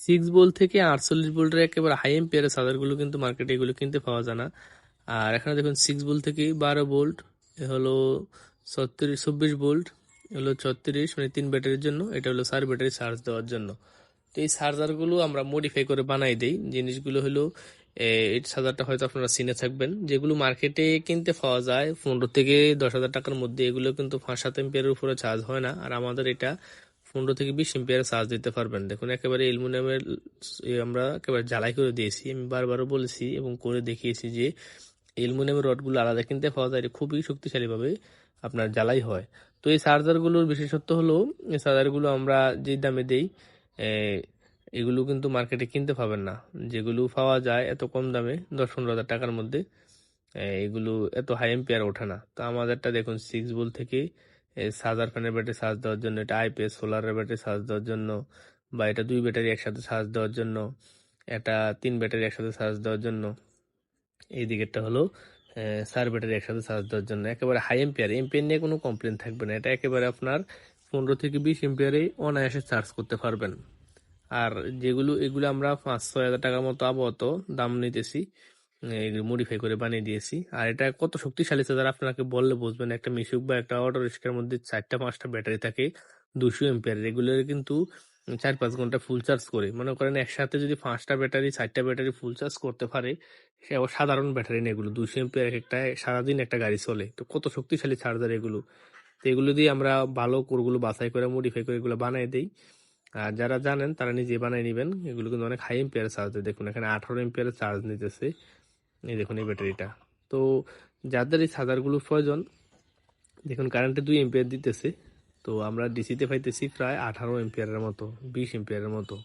6 volt থেকে 48 ভোল্টের একেবারে হাই এম্পিয়ারের চার্জারগুলো কিন্তু মার্কেটে এগুলো কিনতে পাওয়া যায় না। আর এখানে দেখুন 6 ভোল্ট থেকে 12 ভোল্ট, এ হলো 24 ভোল্ট, হলো 36, মানে 3 ব্যাটারির জন্য, এটা হলো 4 ব্যাটারি চার্জ দেওয়ার জন্য। তো এই চার্জারগুলো আমরা মডিফাই করে বানাই দেই। জিনিসগুলো হলো এই চার্জারটা হয়তো আপনারা চিনে থাকবেন, যেগুলো মার্কেটে কিনতে পাওয়া যায় 15 থেকে 10 হাজার টাকার মধ্যে, এগুলো কিন্তু 5-7 এম্পিয়ারের উপরে চার্জ হয় না। আর আমাদের এটা 15 থেকে 20 এম্পিয়ার চার্জ দিতে পারবেন। দেখুন একেবারে অ্যালুমিনিয়ামের আমরা একেবারে ঝালাই করে দিয়েছি। আমি বারবারও বলেছি এবং করে দেখিয়েছি যে অ্যালুমিনিয়ামের রডগুলো আলাদা কিনতে পাওয়া যায়, এটা খুবই শক্তিশালীভাবে আপনার জ্বালাই হয়। তো এই চার্জারগুলোর বিশেষত্ব হলো, এই চার্জারগুলো আমরা যে দামে দেই এগুলো কিন্তু মার্কেটে কিনতে পাবেন না। যেগুলো পাওয়া যায় এত কম দামে 10-15 হাজার টাকার মধ্যে, এগুলো এত হাই এম্পিয়ার ওঠে না। তো আমাদেরটা দেখুন 6 ভোল্ট থেকে চার্জার ফ্যানের ব্যাটারি চার্জ দেওয়ার জন্য, এটা আইপিএস সোলারের ব্যাটারি চার্জ দেওয়ার জন্য, বা এটা 2 ব্যাটারি একসাথে চার্জ দেওয়ার জন্য, এটা 3 ব্যাটারি একসাথে চার্জ দেওয়ার জন্য, এই দিকেরটা হলো 4 ব্যাটারি একসাথে চার্জ দেওয়ার জন্য। একেবারে হাই এম্পিয়ার, এম্পিয়ার নিয়ে কোনো কমপ্লেন থাকবে না। এটা একেবারে আপনার 15 থেকে 20 এম্পিয়ারে অনায়াসে চার্জ করতে পারবেন। আর এগুলো আমরা 5-6 হাজার টাকার মতো আপাতত দাম নিতেছি, এগুলো মডিফাই করে বানিয়ে দিয়েছি। আর এটা কত শক্তিশালী চার্জার আপনাকে বললে বুঝবেন। একটা মিশুক বা একটা অটো রিক্সার মধ্যে 4টা-5টা ব্যাটারি থাকে 200 এম্পিয়ার, এগুলোর কিন্তু 4-5 ঘন্টা ফুল চার্জ করে। মনে করেন একসাথে যদি 5টা ব্যাটারি 4টা ব্যাটারি ফুল চার্জ করতে পারে, সে আবার সাধারণ ব্যাটারি না, এগুলো 200 এম্পিয়ার, একটা সারাদিন একটা গাড়ি চলে। তো কত শক্তিশালী চার্জার এগুলো। তো এগুলো দিয়ে আমরা ভালো কোরগুলো বাছাই করে মডিফাই করে এগুলো বানিয়ে দেই। আর যারা জানেন তারা নিজে বানিয়ে নেবেন। এগুলো কিন্তু অনেক হাই এম্পিয়ার চার্জ দেয়। দেখুন এখানে 18 এম্পিয়ার চার্জ নিতেছে, এই দেখুন এই ব্যাটারিটা। তো যাদের এই চার্জারগুলো প্রয়োজন, দেখুন কারেন্টে 2 এম্পিয়ার দিতেছে, তো আমরা ডিসিতে পাইতেছি প্রায় 18 এম্পিয়ারের মতো, 20 এম্পিয়ারের মতো।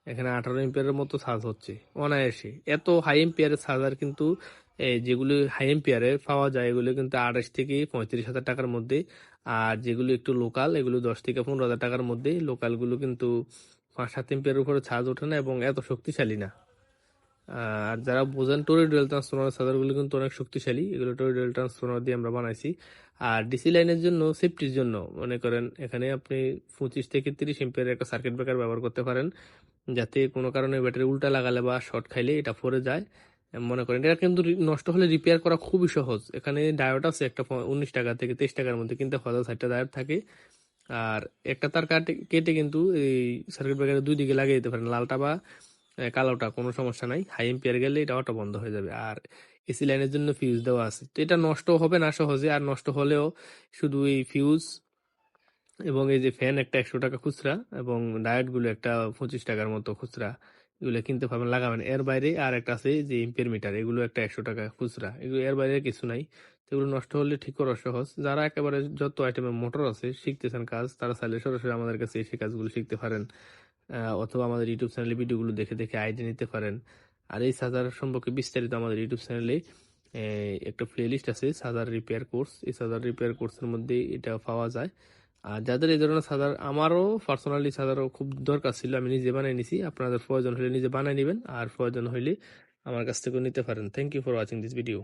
এখানে 18 এম্পিয়ারের মতো চার্জ হচ্ছে অনায়াসে। এত হাই এম্পিয়ারের চার্জার কিন্তু যেগুলো হাই এম্পিয়ারে পাওয়া যায় এগুলো কিন্তু 28 থেকে 35 হাজার টাকার মধ্যে। আর যেগুলো একটু লোকাল এগুলো 10 থেকে 15 হাজার টাকার মধ্যে। লোকালগুলো কিন্তু 5-7 এম্পিয়ারের উপরে চার্জ ওঠে না এবং এত শক্তিশালী না। আর যারা বোঝেন, টরয়েডাল ট্রান্সফরমার চার্জারগুলো কিন্তু অনেক শক্তিশালী, এগুলো টরয়েডাল ট্রান্সফরমার দিয়ে আমরা বানাইছি। আর ডিসি লাইনের জন্য, সেফটির জন্য মনে করেন এখানে আপনি 25 থেকে 30 এম্পিয়ারের একটা সার্কিট ব্রেকার ব্যবহার করতে পারেন, যাতে কোনো কারণে ব্যাটারি উল্টা লাগালে বা শর্ট খাইলে এটা পড়ে যায়। মনে করেন এটা কিন্তু নষ্ট হলে রিপেয়ার করা খুবই সহজ। এখানে ডায়োড আছে একটা 19 টাকা থেকে 23 টাকার মধ্যে কিনতে পাওয়া যায়, 60টা ডায়োড থাকে। আর একটা তার কেটে কিন্তু এই সার্কিট ব্রেকারের দুই দিকে লাগিয়ে দিতে পারেন, লালটা বা কালোটা, কোনো সমস্যা নাই। হাই এম্পিয়ার গেলে এটা অটো বন্ধ হয়ে যাবে। আর এসি লাইনের জন্য ফিউজ দেওয়া আছে, তো এটা নষ্ট হবে না সহজে। আর নষ্ট হলেও শুধু এই ফিউজ এবং এই যে ফ্যান একটা 100 টাকা খুচরা, এবং ডায়োড গুলো একটা 25 টাকার মতো খুচরা, এগুলো কিনতে পারবেন, লাগাবেন। এর বাইরে আর একটা আছে যে এম্পিয়ার মিটার, এগুলো একটা 100 টাকা খুচরা, এগুলো এর বাইরে কিছু নাই। তো এগুলো নষ্ট হলে ঠিক করা সহজ। যারা একেবারে যত আইটেমের মোটর আছে শিখতেছেন কাজ, তারা চাইলে সরাসরি আমাদের কাছে এসে কাজগুলো শিখতে পারেন। অথবা আমাদের ইউটিউব চ্যানেলে ভিডিওগুলো দেখে দেখে আইডিয়া নিতে পারেন। আর এই চার্জার সম্পর্কে বিস্তারিত আমাদের ইউটিউব চ্যানেলে একটা প্লে লিস্ট আছে, চার্জার রিপেয়ার কোর্স। এই চার্জার রিপেয়ার কোর্সের মধ্যে এটা পাওয়া যায়। আর যাদের এই ধরনের চার্জার, আমারও পার্সোনালি চার্জারও খুব দরকার ছিল, আমি নিজে বানিয়ে নিছি। আপনাদের প্রয়োজন হলে নিজে বানিয়ে নেবেন, আর প্রয়োজন হলে আমার কাছ থেকেও নিতে পারেন। Thank you for watching this video.